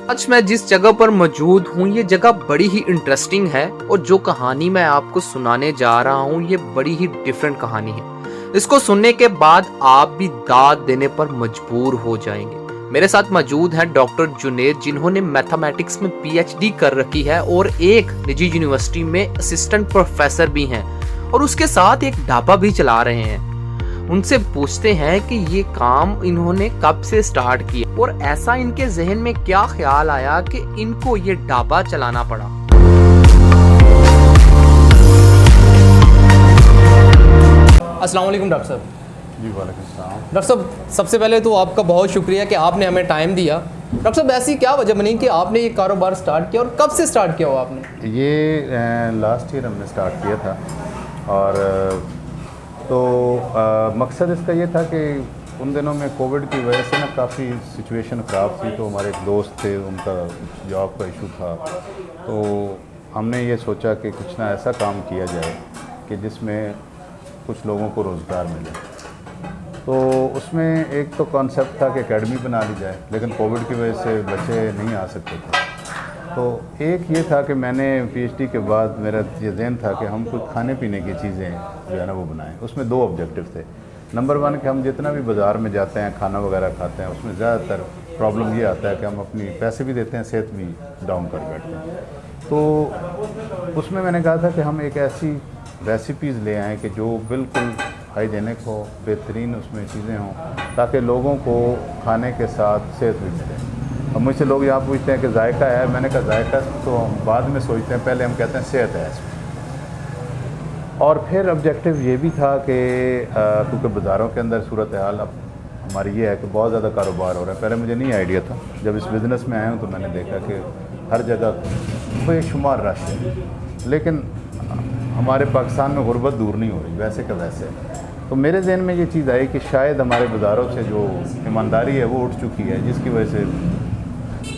आज मैं जिस जगह पर मौजूद हूँ ये जगह बड़ी ही इंटरेस्टिंग है और जो कहानी मैं आपको सुनाने जा रहा हूँ ये बड़ी ही डिफरेंट कहानी है। इसको सुनने के बाद आप भी दाद देने पर मजबूर हो जाएंगे। मेरे साथ मौजूद हैं डॉक्टर जुनेद जिन्होंने मैथमेटिक्स में पीएचडी कर रखी है और एक निजी यूनिवर्सिटी में असिस्टेंट प्रोफेसर भी हैं और उसके साथ एक ढाबा भी चला रहे हैं। उनसे पूछते हैं कि ये काम इन्होंने कब से स्टार्ट किया और ऐसा इनके जहन में क्या ख्याल आया कि इनको ये ढाबा चलाना पड़ा। अस्सलाम वालेकुम डॉक्टर साहब। जी वालेकुम सलाम। डॉक्टर साहब, सबसे पहले तो आपका बहुत शुक्रिया कि आपने हमें टाइम दिया। डॉक्टर साहब, ऐसी क्या वजह बनी कि आपने ये कारोबार स्टार्ट किया और कब से स्टार्ट किया हो आपने? ये लास्ट ईयर हमने स्टार्ट किया था और तो मकसद इसका ये था कि उन दिनों में कोविड की वजह से ना काफ़ी सिचुएशन ख़राब थी। तो हमारे एक दोस्त थे, उनका जॉब का इशू था, तो हमने ये सोचा कि कुछ ना ऐसा काम किया जाए कि जिसमें कुछ लोगों को रोज़गार मिले। तो उसमें एक तो कॉन्सेप्ट था कि एकेडमी बना ली जाए, लेकिन कोविड की वजह से बच्चे नहीं आ सकते थे। तो एक ये था कि मैंने पीएचडी के बाद मेरा ये ज़हन था कि हम कुछ खाने पीने की चीज़ें जो है ना वो बनाएं। उसमें दो ऑब्जेक्टिव थे। नंबर वन कि हम जितना भी बाज़ार में जाते हैं खाना वगैरह खाते हैं, उसमें ज़्यादातर प्रॉब्लम ये आता है कि हम अपनी पैसे भी देते हैं, सेहत भी डाउन कर बैठते हैं। तो उसमें मैंने कहा था कि हम एक ऐसी रेसिपीज़ ले आएँ कि जो बिल्कुल हाइजेनिक हो, बेहतरीन उसमें चीज़ें हों, ताकि लोगों को खाने के साथ सेहत भी मिले। अब मुझसे लोग यहाँ पूछते हैं कि जायका है, मैंने कहा जायका तो हम बाद में सोचते हैं, पहले हम कहते हैं सेहत है इसमें। और फिर ऑब्जेक्टिव ये भी था कि क्योंकि बाज़ारों के अंदर सूरत हाल अब हमारी ये है कि बहुत ज़्यादा कारोबार हो रहा है। पहले मुझे नहीं आइडिया था, जब इस बिज़नेस में आया हूँ तो मैंने देखा कि हर जगह बेशुमार रश है, लेकिन हमारे पाकिस्तान में गुर्बत दूर नहीं हो रही वैसे का वैसे। तो मेरे जहन में ये चीज़ आई कि शायद हमारे बाज़ारों से जो ईमानदारी है वो उठ चुकी है, जिसकी वजह से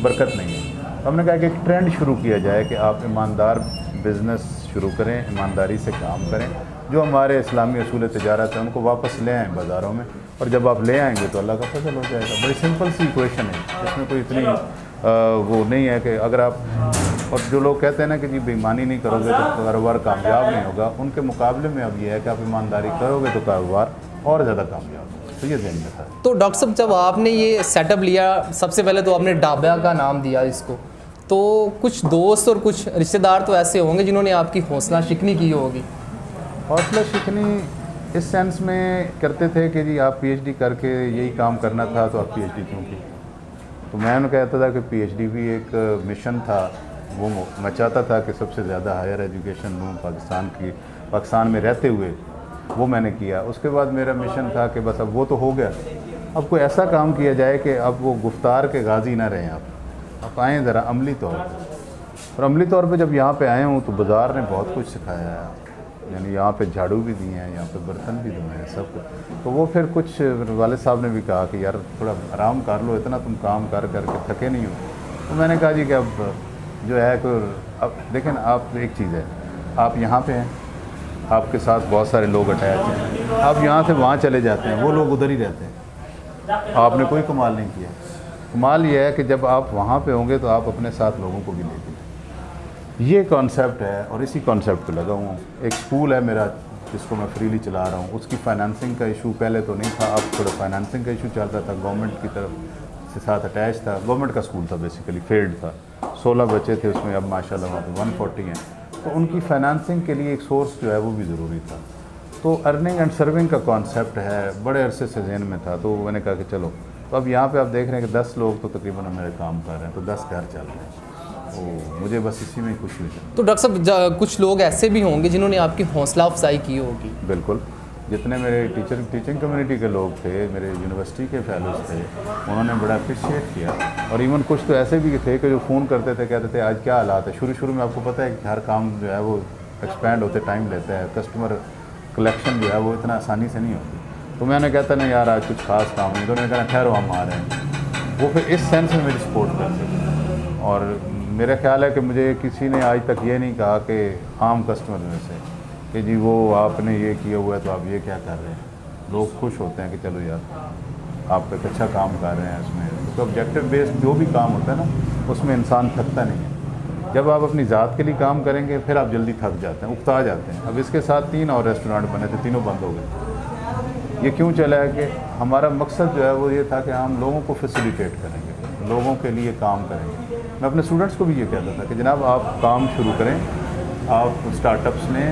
बरकत नहीं है। तो हमने कहा कि एक ट्रेंड शुरू किया जाए कि आप ईमानदार बिज़नेस शुरू करें, ईमानदारी से काम करें। जो हमारे इस्लामी असूल तिजारत है उनको वापस ले आएँ बाज़ारों में, और जब आप ले आएंगे तो अल्लाह का फजल हो जाएगा। बड़ी सिंपल सी इक्वेशन है, इसमें कोई इतनी वो नहीं है कि अगर आप, और जो लोग कहते हैं ना कि जी बेईमानी नहीं करोगे तो कारोबार कामयाब नहीं होगा, उनके मुकाबले में अब ये है कि आप ईमानदारी करोगे तो कारोबार और ज़्यादा कामयाब होगा। तो ये ज़हन में था। तो डॉक्टर साहब, जब आपने ये सेटअप लिया, सबसे पहले तो आपने ढाबा का नाम दिया इसको, तो कुछ दोस्त और कुछ रिश्तेदार तो ऐसे होंगे जिन्होंने आपकी हौसला शिकनी की होगी। हौसला शिकनी इस सेंस में करते थे कि जी आप पीएचडी करके यही काम करना था तो आप पीएचडी क्यों की। तो मैं उन्हें कहता था कि पीएचडी भी एक मिशन था, वो मैं चाहता था कि सबसे ज़्यादा हायर एजुकेशन लूँ पाकिस्तान में रहते हुए, वो मैंने किया। उसके बाद मेरा मिशन था कि बस अब वो तो हो गया, अब कोई ऐसा काम किया जाए कि अब वो गुफ्तार के गाजी ना रहें, आप आएँ ज़रा अमली तौर पर। और अमली तौर पे जब यहाँ पे आए हूँ तो बाज़ार ने बहुत कुछ सिखाया है। यानी यहाँ पे झाड़ू भी दिए हैं, यहाँ पे बर्तन भी धोए हैं, सब कुछ। तो वो फिर कुछ वाले साहब ने भी कहा कि यार थोड़ा आराम कर लो, इतना तुम काम कर करके थके नहीं हो। तो मैंने कहा जी कि अब जो है कि अब देखें, आप एक चीज़ है, आप यहाँ पे हैं, आपके साथ बहुत सारे लोग अटैच हैं, आप यहाँ से वहाँ चले जाते हैं, वो लोग उधर ही रहते हैं, आपने कोई कमाल नहीं किया। कमाल ये है कि जब आप वहाँ पे होंगे तो आप अपने साथ लोगों को भी लेते हैं। ये कॉन्सेप्ट है और इसी कॉन्सेप्ट पे लगा हूँ। एक स्कूल है मेरा जिसको मैं फ्रीली चला रहा हूँ, उसकी फाइनेंसिंग का इशू पहले तो नहीं था, अब थोड़ा फाइनेंसिंग का इशू चल रहा था, गवर्नमेंट की तरफ से साथ अटैच था। गवर्नमेंट का स्कूल था, बेसिकली फील्ड था, 16 बच्चे थे उसमें, अब माशाल्लाह वहाँ पे 140 हैं। तो उनकी फाइनेंसिंग के लिए एक सोर्स जो है वो भी ज़रूरी था। तो अर्निंग एंड सर्विंग का कॉन्सेप्ट है, बड़े अरसे से जहन में था। तो मैंने कहा कि चलो, तो अब यहाँ पे आप देख रहे हैं कि 10 लोग तो तकरीबन मेरे काम कर रहे हैं, तो 10 घर चल रहे हैं। तो मुझे बस इसी में खुशी हुई। तो डॉक्टर साहब, कुछ लोग ऐसे भी होंगे जिन्होंने आपकी हौसला अफजाई की होगी। बिल्कुल, जितने मेरे टीचिंग कम्युनिटी के लोग थे, मेरे यूनिवर्सिटी के फेलोज़ थे, उन्होंने बड़ा अप्रिशिएट किया। और इवन कुछ तो ऐसे भी थे कि जो फ़ोन करते थे, कहते थे आज क्या हालात है। शुरू में आपको पता है कि हर काम जो है वो एक्सपेंड होते टाइम लेता है, कस्टमर कलेक्शन जो है वो इतना आसानी से नहीं होती। तो मैंने कहता ना यार आज कुछ खास काम नहीं, तो उन्होंने कहा ठहरो हम आ रहे हैं। वो फिर इस सेंस में मेरी सपोर्ट करते थे। और मेरा ख्याल है कि मुझे किसी ने आज तक ये नहीं कहा कि आम कस्टमर में से कि जी वो आपने ये किया हुआ है तो आप ये क्या कर रहे हैं। लोग खुश होते हैं कि चलो यार आप एक अच्छा काम कर रहे हैं इसमें। तो ऑब्जेक्टिव बेस्ड जो भी काम होता है ना, उसमें इंसान थकता नहीं है। जब आप अपनी ज़ात के लिए काम करेंगे फिर आप जल्दी थक जाते हैं, उकता जाते हैं। अब इसके साथ 3 और रेस्टोरेंट बने थे, तीनों बंद हो गए। ये क्यों चला है कि हमारा मकसद जो है वो ये था कि हम लोगों को फैसिलिटेट करेंगे, लोगों के लिए काम करेंगे। मैं अपने स्टूडेंट्स को भी ये कहता था कि जनाब आप काम शुरू करें, आप स्टार्टअप्स में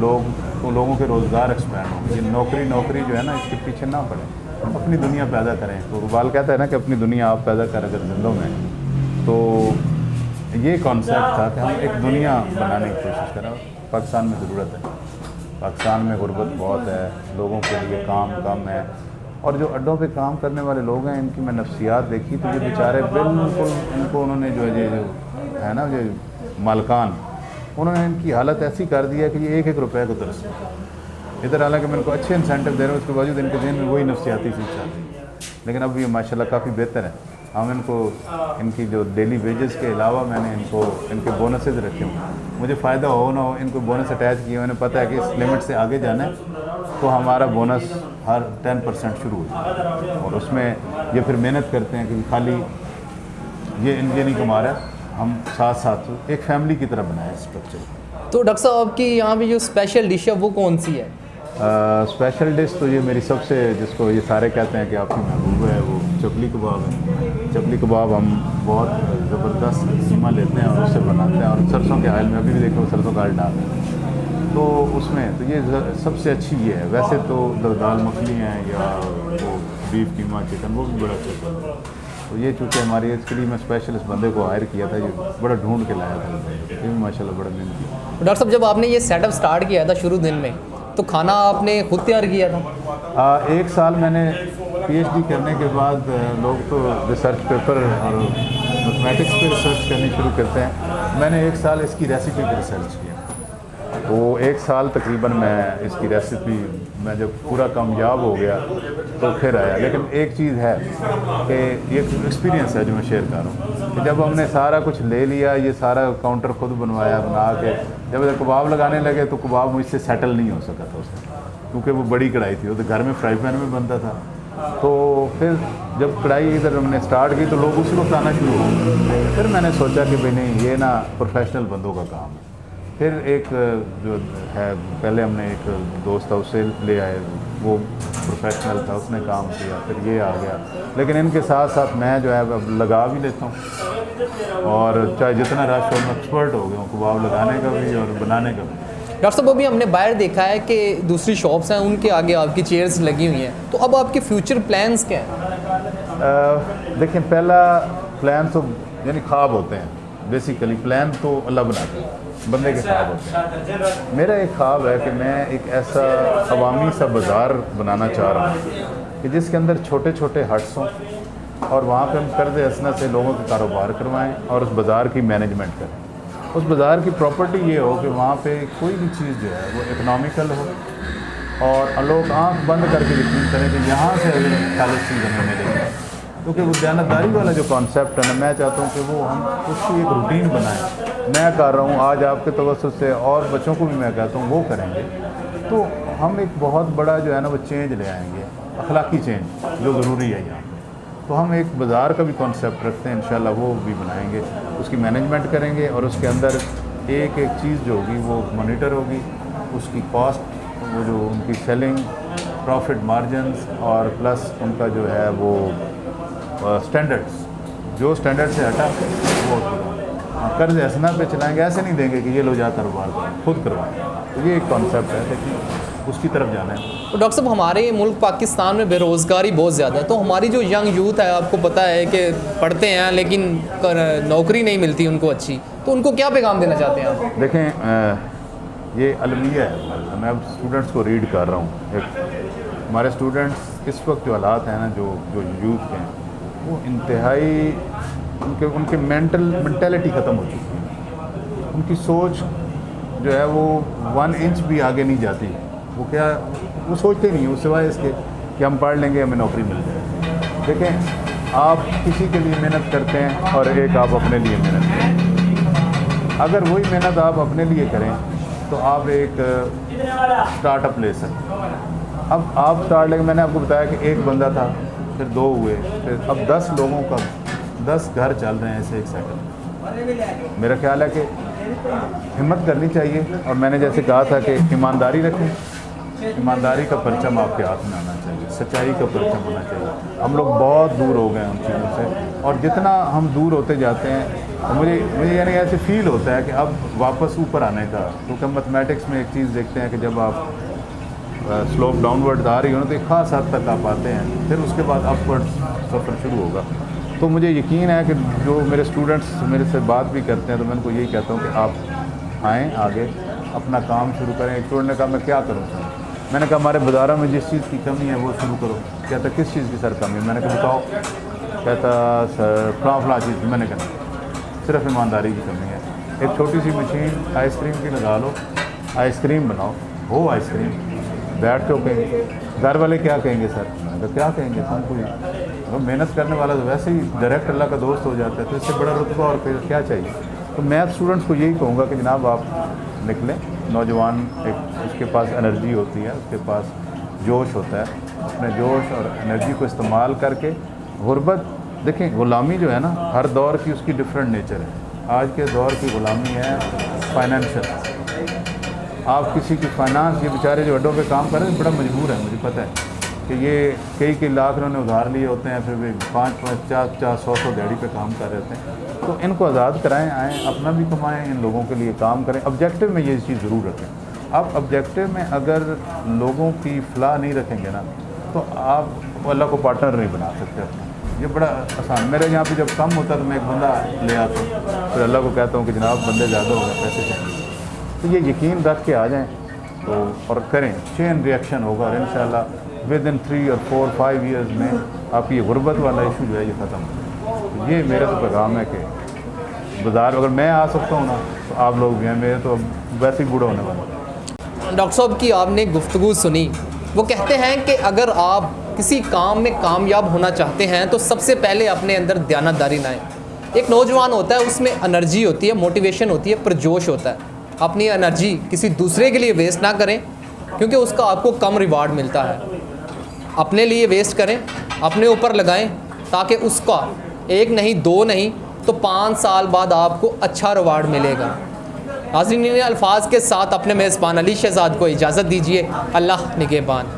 लोगों के रोज़गार एक्सपैंड होंगे। ये नौकरी जो है ना, इसके पीछे ना पड़े, अपनी दुनिया पैदा करें। तो इकबाल कहता है ना कि अपनी दुनिया आप पैदा करें अगर जिंदों में। तो ये कॉन्सेप्ट था कि हम एक दुनिया बनाने की कोशिश करें। पाकिस्तान में ज़रूरत है, पाकिस्तान में गुर्बत बहुत है, लोगों के लिए काम कम है। और जो अड्डों पे काम करने वाले लोग हैं, इनकी मैं नफ्सियात देखी तो ये बेचारे बिल्कुल, इनको उन्होंने जो है ना, जो मालकान, उन्होंने इनकी हालत ऐसी कर दी है कि ये 1-1 रुपये को तरस इधर। हालांकि मैं इनको अच्छे इंसेंटिव दे रहा हूँ, उसके बावजूद इनके जहन में वही नफ्सियाती चीज़ चल रही है। लेकिन अब ये माशाल्लाह काफ़ी बेहतर है। हम इनको इनकी जो डेली वेजेस के अलावा मैंने इनको इनके बोनसेस रखे हुए, मुझे फ़ायदा हो ना हो इनको बोनस अटैच किए। मैंने पता है कि इस लिमिट से आगे जाना है तो हमारा बोनस हर 10% शुरू हो जाता है। और उसमें ये फिर मेहनत करते हैं कि खाली ये नहीं कमा रहा, हम साथ साथ एक फैमिली की तरह बनाए स्ट्रक्चर। तो डॉक्टर साहब आपकी यहाँ पे जो स्पेशल डिश है वो कौन सी है? स्पेशल डिश तो ये मेरी सबसे, जिसको ये सारे कहते हैं कि आपकी महबूब है, वो चकली कबाब है। चकली कबाब हम बहुत ज़बरदस्त कीमा लेते हैं और उससे बनाते हैं, और सरसों के आयल में अभी भी देखो सरसों का आयल डालते हैं। तो उसमें तो ये सबसे अच्छी ये है। वैसे तो दाल मखनी है या वो बीफ कीमा चिकन, वो भी बड़ा अच्छा है। तो ये चूँकि हमारी इसके लिए मैं स्पेशल इस बंदे को हायर किया था, ये बड़ा ढूंढ के लाया था, ये भी माशाल्लाह बड़ा मेहनत किया। डॉक्टर साहब जब आपने ये सेटअप स्टार्ट किया था शुरू दिन में, तो खाना आपने खुद तैयार किया था? 1 साल मैंने PhD करने के बाद, लोग तो रिसर्च पेपर और मैथमेटिक्स पे रिसर्च करनी शुरू करते हैं। मैंने 1 साल इसकी रेसिपी पे रिसर्च किया। तो 1 साल तकरीबन मैं इसकी रेसिपी, मैं जब पूरा कामयाब हो गया तो फिर आया। लेकिन एक चीज़ है कि ये एक्सपीरियंस है जो मैं शेयर कर रहा हूँ कि जब हमने सारा कुछ ले लिया, ये सारा काउंटर खुद बनवाया, बना के जब कबाब लगाने लगे तो कबाब मुझसे सेटल नहीं हो सका था उसमें, क्योंकि वो बड़ी कढ़ाई थी, वो तो घर में फ्राई पैन में बनता था। तो फिर जब कढ़ाई इधर हमने स्टार्ट की तो लोग उसी वक्त आना शुरू हो गए। फिर मैंने सोचा कि भाई नहीं, ये ना प्रोफेशनल बंदों का काम है। फिर एक जो है, पहले हमने एक दोस्त था उससे ले आए, वो प्रोफेशनल था, उसने काम किया, फिर ये आ गया। लेकिन इनके साथ साथ मैं जो है अब लगा भी लेता हूँ, और चाहे जितना रश हो मैं एक्सपर्ट हो गया हूँ कबाब लगाने का भी और बनाने का भी। डॉक्टर साहब अभी हमने बाहर देखा है कि दूसरी शॉप्स हैं, उनके आगे आपकी चेयर्स लगी हुई हैं, तो अब आपके फ्यूचर प्लान्स क्या हैं? देखिए, पहला प्लान तो यानी ख्वाब होते हैं, बेसिकली प्लान तो अल्लाह बनाते हैं, बंदे के ख्वाब होते हैं। मेरा एक ख्वाब है कि मैं एक ऐसा अवामी सा बाज़ार बनाना चाह रहा हूँ कि जिसके अंदर छोटे छोटे हट्स हों, और वहाँ पे हम कर्ज़ हसना से लोगों के कारोबार करवाएं और उस बाज़ार की मैनेजमेंट करें। उस बाज़ार की प्रॉपर्टी ये हो कि वहाँ पे कोई भी चीज़ जो है वो इकनॉमिकल हो, और लोग आँख बंद करके यकीन करें कि यहाँ से अगर 40 चीज़ हमें मिलेगी। क्योंकि वो दयानतदारी वाला जो कॉन्सेप्ट है ना, मैं चाहता हूँ कि वो हम उसकी एक रूटीन बनाएं। मैं कर रहा हूँ आज आपके तवज्जुह से, और बच्चों को भी मैं कहता हूँ वो करेंगे, तो हम एक बहुत बड़ा जो है ना वो चेंज ले आएंगे, अखलाकी चेंज जो ज़रूरी है यहाँ। तो हम एक बाज़ार का भी कॉन्सेप्ट रखते हैं, इंशाल्लाह वो भी बनाएंगे, उसकी मैनेजमेंट करेंगे, और उसके अंदर एक एक चीज़ जो होगी वो मॉनिटर होगी, उसकी कॉस्ट, वो जो उनकी सेलिंग, प्रॉफिट मार्जिन्स, और प्लस उनका जो है वो स्टैंडर्ड्स, जो स्टैंडर्ड से हटा वो कर्ज हसना पे चलाएंगे। ऐसे नहीं देंगे कि ये लो जा कारोबार करें, खुद करवाएं। तो ये एक कॉन्सेप्ट है, लेकिन उसकी तरफ जाना है। तो डॉक्टर साहब हमारे मुल्क पाकिस्तान में बेरोज़गारी बहुत ज़्यादा है, तो हमारी जो यंग यूथ है, आपको पता है कि पढ़ते हैं लेकिन नौकरी नहीं मिलती उनको अच्छी, तो उनको क्या पैगाम देना चाहते हैं आप? देखें, ये अलमिया है, मैं अब स्टूडेंट्स को रीड कर रहा हूँ। एक हमारे स्टूडेंट्स इस वक्त जो हालात हैं ना, जो यूथ के हैं, वो इंतहाई उनके मेंटेलिटी ख़त्म हो चुकी है। उनकी सोच जो है वो 1 इंच भी आगे नहीं जाती। वो सोचते नहीं, वो सिवाय इसके कि हम पढ़ लेंगे, हमें नौकरी मिल जाए। देखें, आप किसी के लिए मेहनत करते हैं और एक आप अपने लिए मेहनत करें। अगर वही मेहनत आप अपने लिए करें तो आप एक स्टार्टअप ले सकते हैं। अब आप स्टार्ट लेंगे, मैंने आपको बताया कि एक बंदा था, फिर 2 हुए, फिर अब 10 लोगों का 10 घर चल रहे हैं ऐसे एक सेकंड। मेरा ख्याल है कि हिम्मत करनी चाहिए, और मैंने जैसे कहा था कि ईमानदारी रखें, ईमानदारी का परचम आपके हाथ में आना चाहिए, सच्चाई का परचम होना चाहिए। हम लोग बहुत दूर हो गए हैं उन चीज़ों से, और जितना हम दूर होते जाते हैं तो मुझे यानी ऐसे फील होता है कि अब वापस ऊपर आने का, क्योंकि मैथमेटिक्स में एक चीज़ देखते हैं कि जब आप स्लोप डाउनवर्ड आ रही हो ना तो एक ख़ास हद तक आप आते हैं, फिर उसके बाद अपवर्ड सफ़र शुरू होगा। तो मुझे यकीन है कि जो मेरे स्टूडेंट्स मेरे से बात भी करते हैं तो मैं उनको यही कहता हूँ कि आप आएँ आगे, अपना काम शुरू करें। एक स्टूडेंट ने कहा मैं क्या करूँ सर, मैंने कहा हमारे बाज़ारों में जिस चीज़ की कमी है वो शुरू करो। कहता किस चीज़ की सर कमी है? मैंने कहा बताओ। कहता सर फलां चीज़ की। मैंने कहा सिर्फ ईमानदारी की कमी है। एक छोटी सी मशीन आइसक्रीम की लगा लो, आइसक्रीम बनाओ, हो आइसक्रीम, बैठ के कहेंगे घर वाले क्या कहेंगे सर? मैंने कहा क्या कहेंगे, तुम कोई मेहनत करने वाला तो वैसे ही डायरेक्ट अल्लाह का दोस्त हो जाता है, तो इससे बड़ा रुतबा और फिर क्या चाहिए। तो मैं स्टूडेंट्स को यही कहूँगा कि जनाब आप निकलें, नौजवान एक उसके पास एनर्जी होती है, उसके पास जोश होता है, अपने जोश और एनर्जी को इस्तेमाल करके गुर्बत देखें। ग़ुलामी जो है ना, हर दौर की उसकी डिफरेंट नेचर है। आज के दौर की ग़ुलामी है फाइनेंशियल। आप किसी की फाइनेंस, ये बेचारे जो अड्डों पे काम कर रहे हैं बड़ा मजबूर है, मुझे पता है कि ये कई लाख उन्होंने उधार लिए होते हैं, फिर भी 5-5, 4-4, 100 दिहाड़ी पे काम कर रहे होते हैं। तो इनको आज़ाद कराएं, आएँ, अपना भी कमाएं, इन लोगों के लिए काम करें। ऑब्जेक्टिव में ये चीज़ ज़रूर रखें। आप ऑब्जेक्टिव में अगर लोगों की फलाह नहीं रखेंगे ना तो आप अल्लाह को पार्टनर नहीं बना सकते अपना। ये बड़ा आसान। मेरे यहाँ पे जब कम होता तो मैं एक बंदा ले आता हूँ, फिर अल्लाह को कहता हूँ कि जनाब बंदे ज़्यादा हो गए, पैसे चाहिए। तो ये यकीन रख के आ जाएं तो और करें, चेन रिएक्शन होगा, और इंशाल्लाह विद इन 3 और 4-5 ईयर्स में आप ये गुर्बत वाला इशू जो है ये ख़त्म हो। तो ये मेरा तो पैगाम है कि बाज़ार अगर मैं आ सकता हूँ ना तो आप लोग भी हैं, मेरे तो वैसे ही बूढ़ा होने वाला। डॉक्टर साहब की आपने गुफ्तगू सुनी, वो कहते हैं कि अगर आप किसी काम में कामयाब होना चाहते हैं तो सबसे पहले अपने अंदर दयानतदारी लाएं। एक नौजवान होता है, उसमें एनर्जी होती है, मोटिवेशन होती है, पुरजोश होता है। अपनी एनर्जी किसी दूसरे के लिए वेस्ट ना करें, क्योंकि उसका आपको कम रिवार्ड मिलता है। अपने लिए वेस्ट करें, अपने ऊपर लगाएं, ताकि उसका 1 नहीं 2 नहीं तो 5 साल बाद आपको अच्छा रिवार्ड मिलेगा। नाज़रीन, अल्फाज के साथ अपने मेज़बान अली शहजाद को इजाज़त दीजिए। अल्लाह निगहबान।